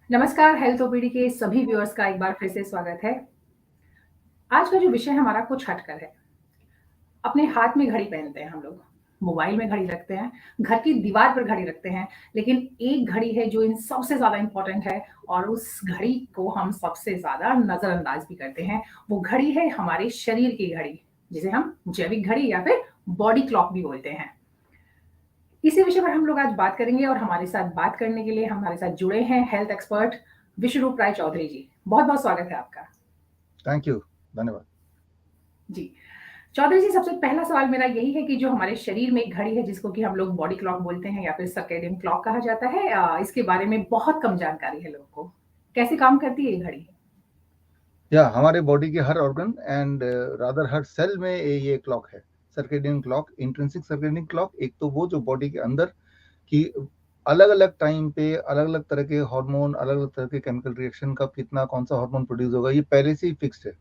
नमस्कार, health OPD के सभी व्यूअर्स का एक बार फिर से स्वागत है। आज का जो विषय है हमारा कुछ हटकर है। अपने हाथ में घड़ी पहनते हैं हम लोग, मोबाइल में घड़ी रखते हैं, घर की दीवार पर घड़ी रखते हैं, लेकिन एक घड़ी है जो इन सबसे ज़्यादा इम्पोर्टेंट है और उस घड़ी को हम सबसे ज़्यादा नज़रअंदाज भी करते हैं। वो घड़ी है हमारे शरीर की घड़ी, जिसे हम जैविक घड़ी या फिर बॉडी क्लॉक भी बोलते हैं। इसी विषय पर हम लोग आज बात करेंगे और हमारे साथ बात करने के लिए हमारे साथ जुड़े हैं हेल्थ एक्सपर्ट विश्वरूप राय चौधरी जी। बहुत-बहुत स्वागत है आपका। थैंक यू, धन्यवाद। जी। चौधरी जी, सबसे पहला सवाल मेरा यही है कि जो हमारे शरीर में एक घड़ी है जिसको कि हम लोग बॉडी क्लॉक बोलते हैं या फिर सर्केडियन क्लॉक कहा जाता है, इसके बारे में बहुत कम जानकारी है लोगों को। कैसे काम करती है ये घड़ी? या हमारे बॉडी के हर ऑर्गन एंड रादर हर सेल में ये क्लॉक है, circadian clock, intrinsic circadian clock. एक तो वो जो बॉडी के अंदर की अलग अलग टाइम पे अलग अलग तरह के हार्मोन, अलग अलग तरह के केमिकल रिएक्शन का कितना कौन सा हार्मोन प्रोड्यूस होगा, ये पहले से ही फिक्स्ड है।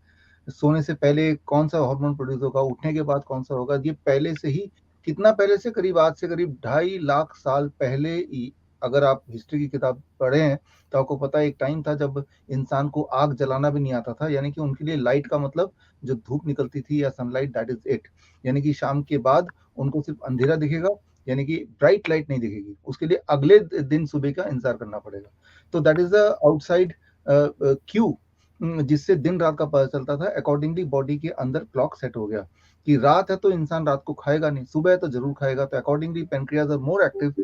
सोने से पहले कौन सा हार्मोन प्रोड्यूस होगा, उठने के बाद कौन सा होगा, ये पहले से ही, कितना पहले से, करीब आज से करीब 2.5 लाख साल पहले ही, अगर आप हिस्ट्री की किताब पढ़े हैं तो आपको पता है एक टाइम था जब इंसान को आग जलाना भी नहीं आता था। यानी कि उनके लिए लाइट का मतलब जो धूप निकलती थी या सनलाइट, दैट इज इट। यानी कि शाम के बाद उनको सिर्फ अंधेरा दिखेगा, यानी कि ब्राइट लाइट नहीं दिखेगी, उसके लिए अगले दिन सुबह का इंतजार करना पड़ेगा। तो that is the outside Q, जिससे दिन रात का पता चलता था। अकॉर्डिंगली बॉडी के अंदर क्लॉक सेट हो गया कि रात है तो इंसान रात को खाएगा नहीं, सुबह है तो जरूर खाएगा। तो accordingly pancreas are more active,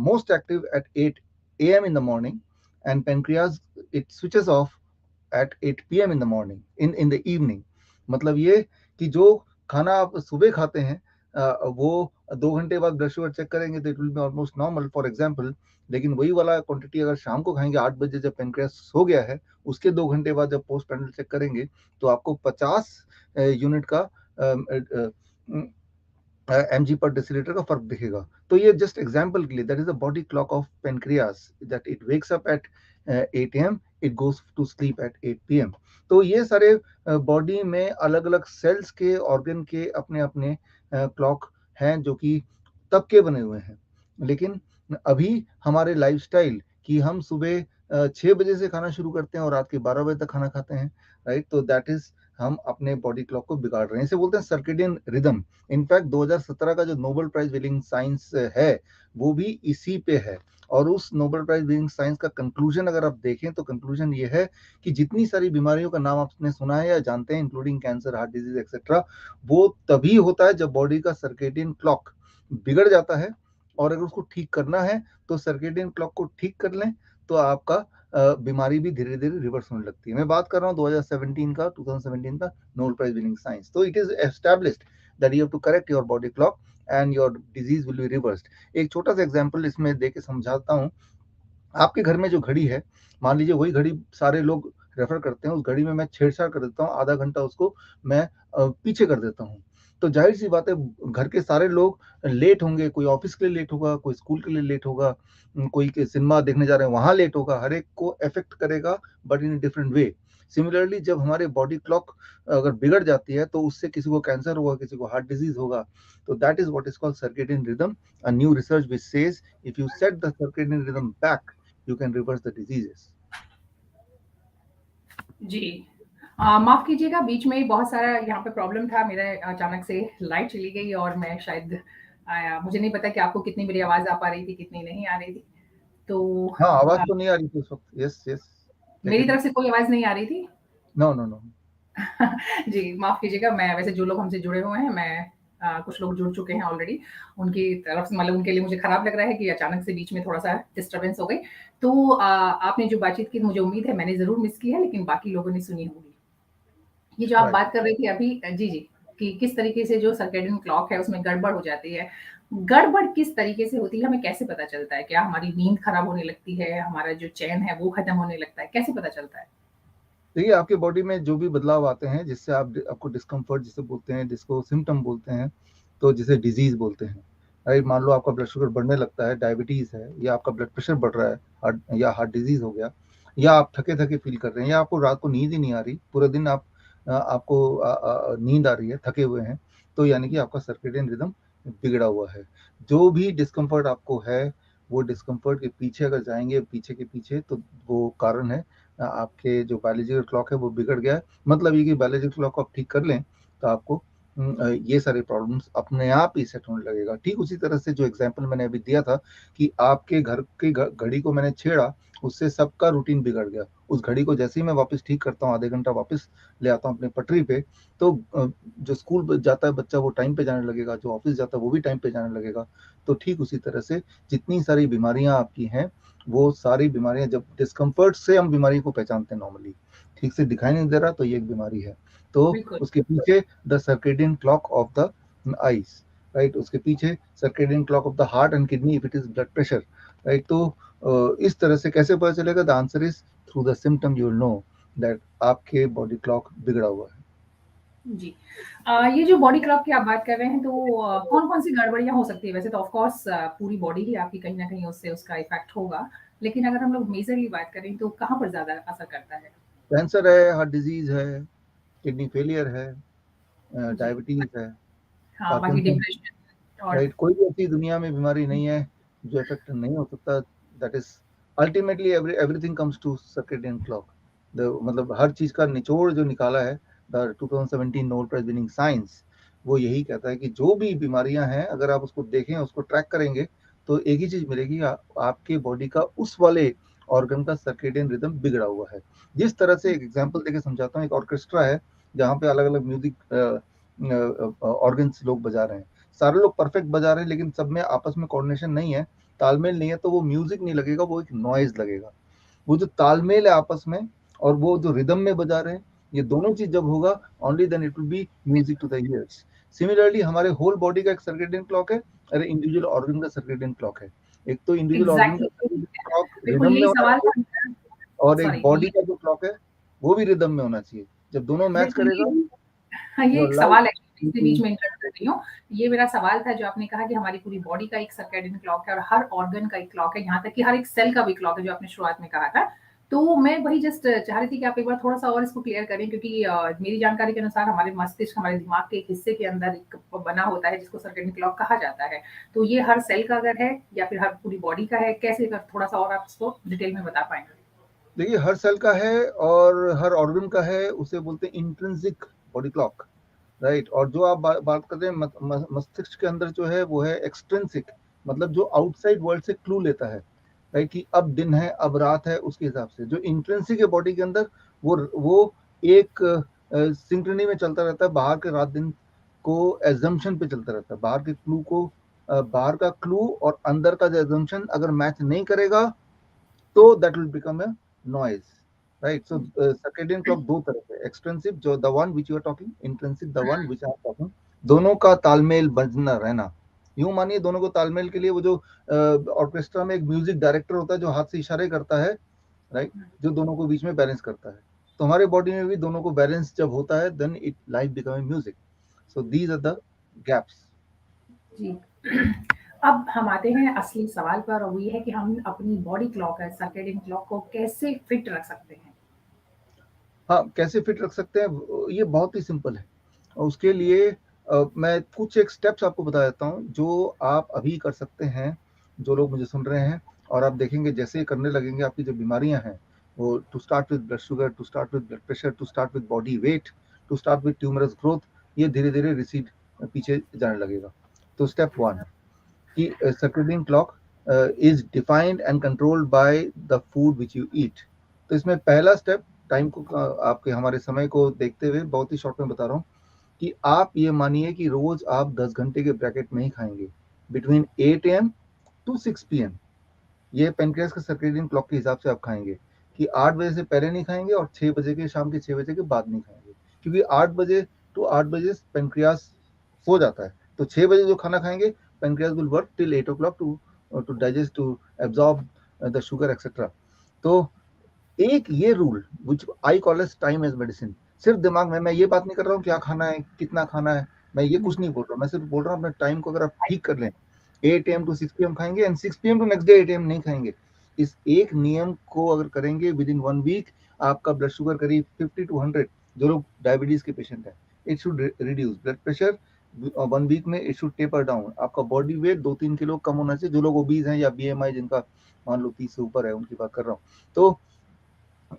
most active at 8 a.m. in the morning, and pancreas, it switches off at 8 p.m. in the morning, in the evening. मतलब ये कि जो खाना आप सुबह खाते हैं, वो 2 घंटे बाद ब्लड शुगर चेक करेंगे तो it will be almost normal, for example. लेकिन वही वाला क्वांटिटी अगर शाम को खाएंगे 8 बजे, जब पेनक्रियास सो गया है, उसके 2 घंटे बाद जब पोस्ट पैनल चेक करेंगे तो आपको 50 यूनिट का mg पर डेसीलीटर का फर्क दिखेगा। तो ये जस्ट एग्जांपल के लिए, that is a body clock of pancreas, that it wakes up at 8 a.m., it goes to sleep at 8 p.m. तो ये सारे बॉडी में अलग अलग सेल्स के, ऑर्गन के अपने अपने क्लॉक हैं जो कि तब के बने हुए हैं। लेकिन अभी हमारे लाइफस्टाइल कि हम सुबह 6 बजे से खाना शुरू करते हैं और रात के 12 बजे तक खाना खाते हैं, राइट। तो दैट इज, हम अपने बॉडी क्लॉक को बिगाड़ रहे हैं। इसे बोलते हैं सर्केडियन रिदम। इनफैक्ट 2017 का जो नोबेल प्राइज विनिंग साइंस है वो भी इसी पे है। और उस नोबेल प्राइज विनिंग साइंस का कंक्लूजन अगर आप देखें तो कंक्लूजन ये है कि जितनी सारी बीमारियों का नाम आपने सुना है या जानते हैं, including cancer, heart disease etcetera, वो तभी होता है जब बॉडी का सर्केडियन क्लॉक बिगड़ जाता है। और अगर उसको ठीक करना है तो सर्केडियन क्लॉक को ठीक कर लें तो आपका बीमारी भी धीरे धीरे रिवर्स होने लगती है। मैं बात कर रहा हूँ 2017 का नोबेल प्राइज विनिंग साइंस। तो it is established that you have to correct your body clock and your disease will be reversed. एक छोटा सा एग्जांपल इसमें दे के समझाता हूँ। आपके घर में जो घड़ी है, मान लीजिए वही घड़ी सारे लोग रेफर करते हैं, उस घड़ी में मैं छेड़छाड़ कर देता हूँ, आधा घंटा उसको मैं पीछे कर देता हूँ। तो जाहिर सी बात है, घर के सारे लोग लेट होंगे, कोई ऑफिस के लिए लेट होगा, कोई स्कूल के लिए लेट होगा, कोई सिनेमा देखने जा रहे हैं वहां लेट होगा, हर एक को इफेक्ट करेगा, but in different way. Similarly जब हमारे बॉडी क्लॉक अगर बिगड़ जाती है तो उससे किसी को कैंसर होगा, किसी को हार्ट डिजीज होगा। तो that is what is called circadian rhythm. A new research which says if you set the circadian rhythm back, you can reverse the diseases. जी। माफ़ कीजिएगा, बीच में ही बहुत सारा यहाँ पे प्रॉब्लम था, मेरे अचानक से लाइट चली गई और मैं शायद मुझे नहीं पता कि आपको कितनी मेरी आवाज़ आ पा रही थी, कितनी नहीं आ रही थी। तो हाँ, आवाज अ, तो नहीं आ रही थी उस वक्त। यस यस, मेरी लेकिन तरफ से कोई आवाज़ नहीं आ रही थी? No no no. जी, माफ़ कीजिएगा, मैं वैसे जो लोग हमसे जुड़े हुए हैं, मैं कुछ लोग जुड़ चुके हैं ऑलरेडी, उनकी तरफ से मतलब उनके लिए मुझे खराब लग रहा है कि अचानक से बीच में थोड़ा-सा डिस्टर्बेंस हो गई। तो आपने जो बातचीत की मुझे उम्मीद है मैंने ज़रूर मिस की है, लेकिन बाकी लोगों ने सुनी होगी। ये जो आप राइट। बात कर रहे थे अभी जी, जी, कि किस तरीके से जो सर्केडियन क्लॉक है उसमें गड़बड़ हो जाती है। गड़बड़ किस तरीके से होती है, हमें कैसे पता चलता है? क्या हमारी नींद खराब होने लगती है, हमारा जो चैन है वो खत्म होने लगता है, कैसे पता चलता है? देखिए, आपके बॉडी में जो भी बदलाव आते हैं जिससे आपको डिस्कम्फर्ट जिसे बोलते हैं, जिसको सिम्टम बोलते हैं, तो जिसे डिजीज बोलते हैं, राइट। मान लो आपका ब्लड शुगर बढ़ने लगता है, डायबिटीज है, या आपका ब्लड प्रेशर बढ़ रहा है, या हार्ट डिजीज हो गया, या आप थके थके फील कर रहे हैं, या आपको रात को नींद ही नहीं आ रही, पूरे दिन आपको नींद आ रही है, थके हुए हैं, तो यानी कि आपका सर्केडियन रिदम बिगड़ा हुआ है। जो भी डिस्कम्फर्ट आपको है, वो डिस्कम्फर्ट के पीछे अगर जाएंगे पीछे के पीछे, तो वो कारण है आपके जो बायोलॉजिकल क्लॉक है वो बिगड़ गया है। मतलब ये कि बायोलॉजिकल क्लॉक को आप ठीक कर लें तो आपको ये सारे प्रॉब्लम्स अपने आप ही सेट होने लगेगा। ठीक उसी तरह से जो एग्जांपल मैंने अभी दिया था कि आपके घर की घड़ी को मैंने छेड़ा, उससे सबका रूटीन बिगड़ गया। उस घड़ी को जैसे ही मैं वापस ठीक करता हूँ, आधे घंटा वापस ले आता हूँ अपने पटरी पे, तो जो स्कूल जाता है बच्चा वो टाइम पे जाने लगेगा, जो ऑफिस जाता है वो भी टाइम पे जाने लगेगा। तो ठीक उसी तरह से जितनी सारी बीमारियां आपकी हैं, वो सारी बीमारियां जब डिस्कम्फर्ट से हम बीमारी को पहचानते हैं नॉर्मली, ठीक से दिखाई नहीं दे रहा तो ये एक बीमारी है। तो बिल्कुल। उसके पीछे the circadian clock of the eyes, right, उसके पीछे circadian clock of the heart and kidney if it is blood pressure, right. तो इस तरह से कैसे पता चलेगा? The answer is through the symptom you will know that आपके बॉडी क्लॉक बिगड़ा हुआ है। जी। ये जो बॉडी क्लॉक की आप बात कर रहे हैं, तो कौन-कौन सी गड़बड़ियाँ हो सकती है? वैसे तो ऑफ कोर्स पूरी बॉडी ही आपकी कहीं न कहीं उससे उसका इफ़ेक्ट होगा, लेकिन अगर हम लोग मेजरली बात करें तो कहाँ पर ज़्यादा असर करता है? कैंसर है, हार्ट डिजीज है, किडनी फेलियर है, जी। डायबिटीज है, हाँ, बाकी पार्किंसन, डिप्रेशन और राइट। कोई भी ऐसी दुनिया में बीमारी नहीं है जो इफेक्ट नहीं हो सकता। That is ultimately everything comes to circadian clock. मतलब हर चीज का निचोड़ जो निकाला है the 2017 Nobel prize winning science, वो यही कहता है कि जो भी बीमारियां हैं अगर आप उसको देखें, उसको ट्रैक करेंगे, तो एक ही चीज मिलेगी, आपके बॉडी का उस वाले ऑर्गन का सर्केडियन रिदम बिगड़ा हुआ है। जिस तरह से एक एग्जांपल देके समझाता हूँ, एक ऑर्केस्ट्रा है जहाँ पे अलग अलग म्यूजिक ऑर्गन्स लोग बजा रहे हैं, सारे लोग परफेक्ट बजा रहे हैं, लेकिन सब में आपस में कोऑर्डिनेशन नहीं है, तालमेल नहीं है, तो वो म्यूजिक नहीं लगेगा, वो एक नॉइज लगेगा। वो जो तालमेल है आपस में और वो जो रिदम में बजा रहे हैं, ये दोनों चीज जब होगा, only then it will be music to the ears. Similarly हमारे होल बॉडी का एक सर्केडियन क्लॉक है, और इंडिविजुअल ऑर्गन का सर्केडियन क्लॉक है। एक तो इंडिविजुअल ऑर्गन का एग्ज़ैक्टली सर्केडियन क्लॉक बिल्कुल रिदम में यही होना सवाल था चाहिए, मेरा। और एक सॉरी बॉडी ये का जो क्लॉक है वो भी रिदम में होना चाहिए। जब दोनों मैच बिल्कुल करेगा, हाँ, ये योर एक लाइफ सवाल है, इसके बीच will में इंटरप्ट कर रही हूँ। ये मेरा सवाल था जो आपने कहा कि हमारी पूरी बॉडी का एक सर्केडियन क्लॉक है और हर ऑर्गन का एक क्लॉक है, यहाँ तक कि हर एक सेल का भी क्लॉक है जो आपने शुरुआत में कहा था। तो मैं वही जस्ट चाह रही थी कि आप एक बार थोड़ा-सा और इसको क्लियर करें, क्योंकि मेरी जानकारी के अनुसार हमारे मस्तिष्क, हमारे दिमाग के एक हिस्से के अंदर एक बना होता है जिसको सर्केडियन क्लॉक कहा जाता है। तो ये हर सेल का अगर है या फिर हर पूरी बॉडी का है, कैसे अगर थोड़ा-सा और आप इसको डिटेल में बता पाएँगे? देखिए, हर सेल का है और हर ऑर्गन का है, उसे बोलते हैं इंट्रिंसिक बॉडी क्लॉक, राइट। और जो आप बात कर रहे हैं मस्तिष्क के अंदर जो है वो है एक्सट्रिंसिक, मतलब जो आउटसाइड वर्ल्ड से क्लू लेता है, राइट, कि अब दिन है अब रात है, उसके हिसाब से। जो इंट्रिंसिक है बॉडी के अंदर, वो एक सिंक्रोनी में चलता रहता है, बाहर के रात दिन को एजम्पशन पे चलता रहता है, बाहर के क्लू को, बाहर का क्लू और अंदर का जो एजम्पशन अगर मैच नहीं करेगा, तो that will become a noise, right. So circadian clock दो तरह से, एक्सटेंसिव जो the one which you are talking, intensive the one which I am talking, दोनों का तालमेल बजना रहना। यूं मानिए दोनों को तालमेल के लिए वो जो ऑर्केस्ट्रा में एक म्यूजिक डायरेक्टर होता है जो हाथ से इशारे करता है, राइट, जो दोनों को बीच में बैलेंस करता है। तो हमारे बॉडी में भी दोनों को बैलेंस जब होता है, then it life become music. So these are the gaps. जी। अब हम आते हैं असली सवाल पर और वो ये है कि हम अपनी बॉडी क्लॉक है, सर्केडियन क्लॉक को कैसे फिट रख सकते हैं? हाँ, कैसे फिट रख सकते हैं? ये बहुत ही सिंपल है। और उसके लिए मैं कुछ एक स्टेप्स आपको बता देता हूँ जो आप अभी कर सकते हैं, जो लोग मुझे सुन रहे हैं। और आप देखेंगे जैसे ही करने लगेंगे, आपकी जो बीमारियां हैं, वो to start with blood sugar, to start with blood pressure, to start with body weight, to start with tumorous growth, ये धीरे धीरे रिसीड पीछे जाने लगेगा। तो स्टेप वन कि circadian clock is defined and controlled by the food which you eat. तो इसमें पहला स्टेप, टाइम को आपके हमारे समय को देखते हुए बहुत ही शॉर्ट में बता रहा हूँ, कि आप ये मानिए कि रोज आप 10 घंटे के ब्रैकेट में ही खाएंगे, बिटवीन 8 AM टू 6 PM। ये पेनक्रियास के सर्केडियन क्लॉक के हिसाब से आप खाएंगे कि 8 बजे से पहले नहीं खाएंगे और 6 बजे के, शाम के 6 बजे के बाद नहीं खाएंगे, क्योंकि 8 बजे टू 8 बजे पेनक्रियास सो जाता है। तो 6 बजे जो खाना खाएंगे, pancreas will work till 8 o'clock to digest, to absorb the sugar etcetera. तो एक ये rule which I call as time as medicine, सिर्फ दिमाग में, मैं ये बात नहीं कर रहा हूँ क्या खाना है कितना खाना है, मैं ये कुछ नहीं बोल रहा हूँ, मैं सिर्फ बोल रहा हूँ अपने टाइम को अगर आप ठीक कर लें, 8 AM टू 6 PM खाएंगे and 6 PM to next day 8 AM नहीं खाएंगे, इस एक नियम को अगर करेंगे विद इन 1 वीक, आपका ब्लड शुगर करीब 50 to 100, जो लोग डायबिटीज के पेशेंट हैं, it should reduce blood pressure 1 week में इट शुड टेपर डाउन। आपका बॉडी वेट 2-3 किलो कम होना चाहिए। जो लोग ओबीज हैं या बीएमआई जिनका मान लो 30 से ऊपर है, उनकी बात कर रहा हूँ। तो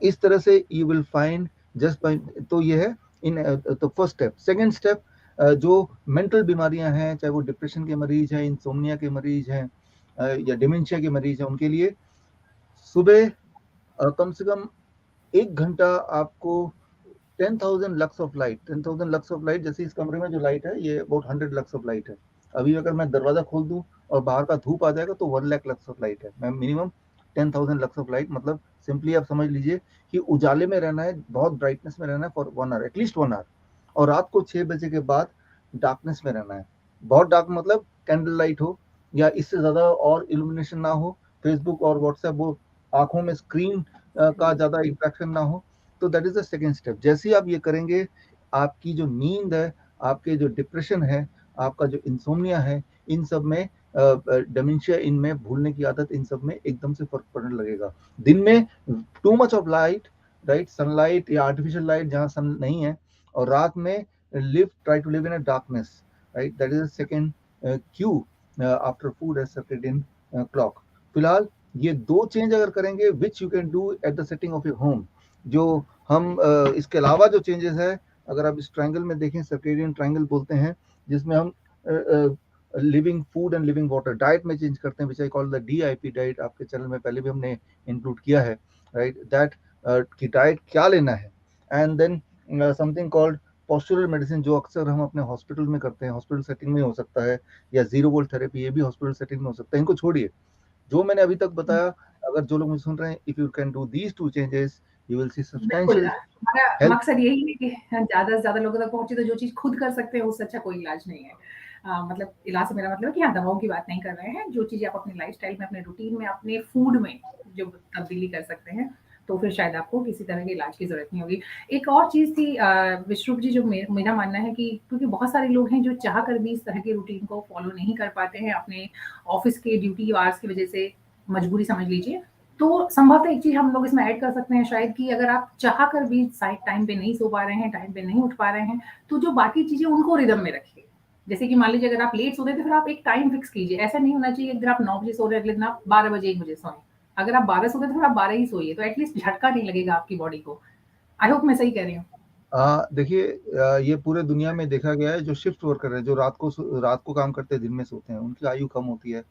इस तरह से you will find just by, तो ये है इन तो फर्स्ट स्टेप। सेकंड स्टेप, जो मेंटल बीमारियां हैं, चाहे वो डिप्रेशन के मरीज हैं, इंसोम्निया के मरीज हैं, या डिमेंशिया के मरीज हैं, उनके लिए सुबह कम से कम 1 घंटा आपको 10,000 lux of light, 10,000 lux of light, जैसे इस कमरे में जो लाइट है ये अबाउट 100 लक्स ऑफ लाइट है। अभी अगर मैं दरवाजा खोल दूं और बाहर का धूप आ जाएगा तो 1 लाख लक्स ऑफ लाइट है। मैं मिनिमम 10,000 लक्स ऑफ लाइट, मतलब सिंपली आप समझ लीजिए कि उजाले में रहना है, बहुत ब्राइटनेस में रहना है फॉर 1 आवर, एटलीस्ट 1 आवर। और रात को 6 बजे के बाद डार्कनेस में रहना है। बहुत डार्क मतलब कैंडल लाइट हो या इससे ज्यादा और इल्यूमिनेशन ना हो, फेसबुक और व्हाट्सएप वो आंखों में स्क्रीन का ज्यादा इंट्रैक्शन ना हो। तो that is the second step. जैसे ही आप ये करेंगे, आपकी जो नींद है, आपके जो डिप्रेशन है, आपका जो इंसोम्निया है, इन सब में डिमेंशिया, इनमें भूलने की आदत, इन सब में एकदम से फर्क पड़ने लगेगा। दिन में too much of light, right, sunlight या आर्टिफिशियल लाइट जहाँ सन नहीं है, और रात में try to live in a darkness, right, that is second cue after food as circadian clock. फिलहाल ये 2 चेंज अगर करेंगे which you can do at the setting of your home. जो हम इसके अलावा जो चेंजेस है, अगर आप इस ट्रायंगल में देखें, सर्केडियन ट्रायंगल बोलते हैं, जिसमें हम living food and living water diet में चेंज करते हैं, which I call the DIP diet. आपके चैनल में पहले भी हमने इंक्लूड किया है, राइट, दैट की डाइट क्या लेना है। And then something called postural medicine, जो अक्सर हम अपने हॉस्पिटल में करते हैं, हॉस्पिटल सेटिंग में हो सकता है, या जीरो वोल्ट थेरेपी, ये भी हॉस्पिटल सेटिंग में हो सकता है। इनको छोड़िए, जो मैंने अभी तक बताया, अगर जो लोग मुझे सुन रहे हैं, if you can do these 2 changes, you will see बिल्कुल, सब्सटैंशियल हमारा हेल्थ। मकसद यही है कि ज़्यादा से ज़्यादा लोगों तक पहुँचे, तो जो चीज़ खुद कर सकते हैं उससे अच्छा कोई इलाज नहीं है। मतलब इलाज से मेरा मतलब है कि हाँ, दवाओं की बात नहीं कर रहे हैं, जो चीज़ें आप अपनी लाइफ़स्टाइल में, अपने रूटीन में, अपने फूड में जो तब्दीली कर सकते हैं, तो फिर शायद आपको किसी तरह के इलाज की ज़रूरत नहीं होगी। एक और चीज़ थी विश्रुप जी, जो मेरा मानना है कि क्योंकि बहुत सारे लोग हैं जो चाह कर भी इस तरह के रूटीन को फ़ॉलो नहीं कर पाते हैं, अपने ऑफ़िस के ड्यूटी आवर्स की वज़ह से, मजबूरी समझ लीजिए। तो संभवतः एक चीज़ हम लोग इसमें ऐड कर सकते हैं शायद, कि अगर आप चाह कर भी साइड टाइम पे नहीं सो पा रहे हैं, टाइम पे नहीं उठ पा रहे हैं, तो जो बाकी चीज़ें उनको रिदम में रखिए। जैसे कि मान लीजिए अगर आप लेट सोते हैं तो फिर आप एक टाइम फिक्स कीजिए। ऐसा नहीं होना चाहिए एक दिन आप 9 बजे सो रहे हैं, अगले दिन आप 12 बजे 1 बजे सोएँ। अगर आप 12 सोते हैं तो फिर आप 12 ही सोइए, तो एटलीस्ट झटका नहीं लगेगा आपकी बॉडी को। आई होप मैं सही कह रही हूँ। देखिए, ये पूरे दुनिया में देखा गया है, जो शिफ्ट वर्कर है, जो रात को काम करते हैं, दिन में सोते हैं, उनकी आयु कम होती है।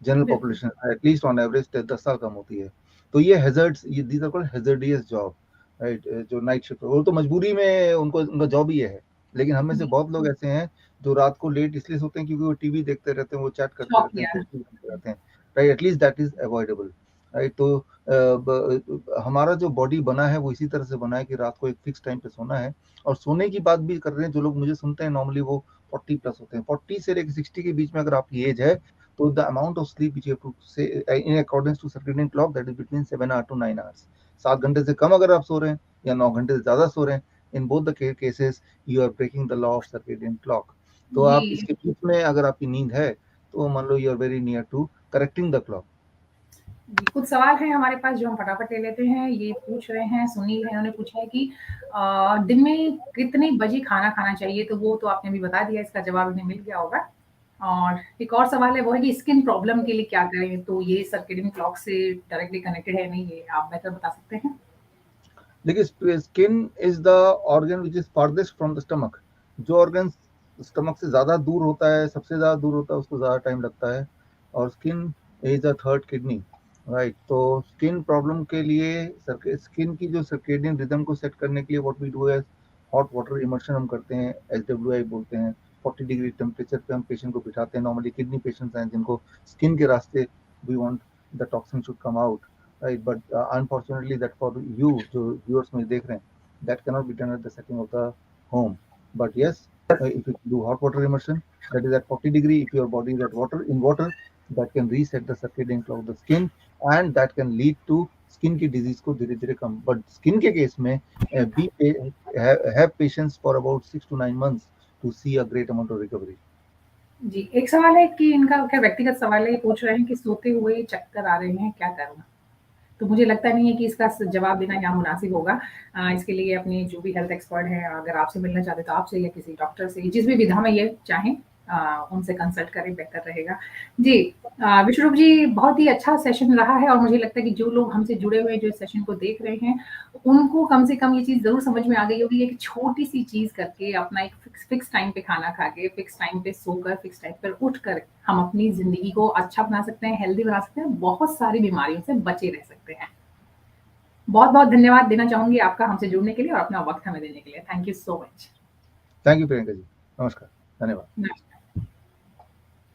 जनरल बिल्कुल। पॉपुलेशन एटलीस्ट ऑन एवरेज 10 साल कम होती है। तो ये हैजर्ड्स, ये these are called hazardous job, right. जो नाइट शिफ्ट, वो तो मजबूरी में उनको, उनका जॉब ही ये है। लेकिन हम में से जी, बहुत लोग ऐसे हैं जो रात को लेट इसलिए सोते हैं क्योंकि वो टीवी देखते रहते हैं, वो चैट करते रहते हैं, शौकिया। फेसबुक देखते रहते हैं, right. At least that is avoidable, right. तो हमारा जो बॉडी बना है वो इसी तरह से बना है कि रात को एक फिक्स टाइम पे सोना है। और सोने की बात भी कर रहे हैं, जो लोग मुझे सुनते हैं नॉर्मली वो 40 प्लस होते हैं। 40 से लेकर 60 के बीच में अगर आपकी एज है, तो the amount of sleep which you have to say in according to circadian clock, that is between 7 hour to 9 hours. 7 घंटे से कम अगर आप सो रहे हैं या 9 घंटे से ज्यादा सो रहे हैं, in both the cases you are breaking the law of circadian clock. तो जी, आप इसके बीच में अगर आपकी नींद है, तो मान लो you are very near to correcting the clock. जी, कुछ सवाल हैं हमारे पास जो हम फटाफट ले लेते हैं। ये पूछ रहे हैं, सुनील है, उन्होंने पूछा है कि दिन में कितने बजे खाना खाना चाहिए? तो वो तो आपने अभी बता दिया, इसका जवाब उन्हें मिल गया होगा। और एक और सवाल है, वो है कि स्किन प्रॉब्लम के लिए क्या करें? तो ये सर्केडियन क्लॉक से डायरेक्टली कनेक्टेड है नहीं, ये आप बेहतर बता सकते हैं। देखिए, skin is the organ which is farthest from the stomach. जो ऑर्गन स्टमक से ज्यादा दूर होता है, सबसे ज्यादा दूर होता है, उसको ज्यादा टाइम लगता है। और skin is a third kidney, right. तो स्किन प्रॉब्लम के लिए, स्किन की जो सर्केडियन रिदम को सेट करने के लिए व्हाट वी डू है, हॉट वाटर इमर्शन हम करते हैं, SWI बोलते हैं। 40 डिग्री टेम्परेचर पे हम पेशेंट को बिठाते हैं। नॉर्मली किडनी पेशेंट्स हैं जिनको स्किन के रास्ते we want the toxin should come out, right? But unfortunately, that for you, जो viewers में देख रहे हैं, that cannot be done at the setting of the home. But yes, if you do hot water immersion, that is at 40 degree. If your body is at water, that can reset the circadian clock of the skin, and that can lead to skin की disease को धीरे धीरे कम। But skin के case में have patience for about 6 to 9 months to see a great amount of recovery. जी, एक सवाल है कि इनका क्या व्यक्तिगत सवाल है, ये पूछ रहे हैं कि सोते हुए चक्कर आ रहे हैं, क्या करूँ? तो मुझे लगता नहीं है कि इसका जवाब देना यहाँ मुनासिब होगा। इसके लिए अपने जो भी हेल्थ एक्सपर्ट हैं, अगर आपसे मिलना चाहते तो आपसे या किसी डॉक्टर से, जिस भी विधा में ये चाहें उनसे कंसल्ट करें, बेहतर रहेगा। जी, विश्वरूप जी, बहुत ही अच्छा सेशन रहा है और मुझे लगता है कि जो लोग हमसे जुड़े हुए हैं, जो इस सेशन को देख रहे हैं, उनको कम से कम ये चीज़ ज़रूर समझ में आ गई होगी, एक छोटी-सी चीज़ करके अपना एक फिक्स टाइम पे खाना खा के, फिक्स टाइम पे सोकर, फिक्स टाइम पर उठकर हम अपनी ज़िंदगी को अच्छा बना सकते हैं, हेल्दी बना सकते हैं, बहुत सारी बीमारियों से बचे रह सकते हैं। बहुत-बहुत धन्यवाद देना चाहूँगी आपका हमसे जुड़ने के लिए और अपना वक़्त हमें देने के लिए। Thank you so much. Thank you Priyanka ji. नमस्कार, धन्यवाद।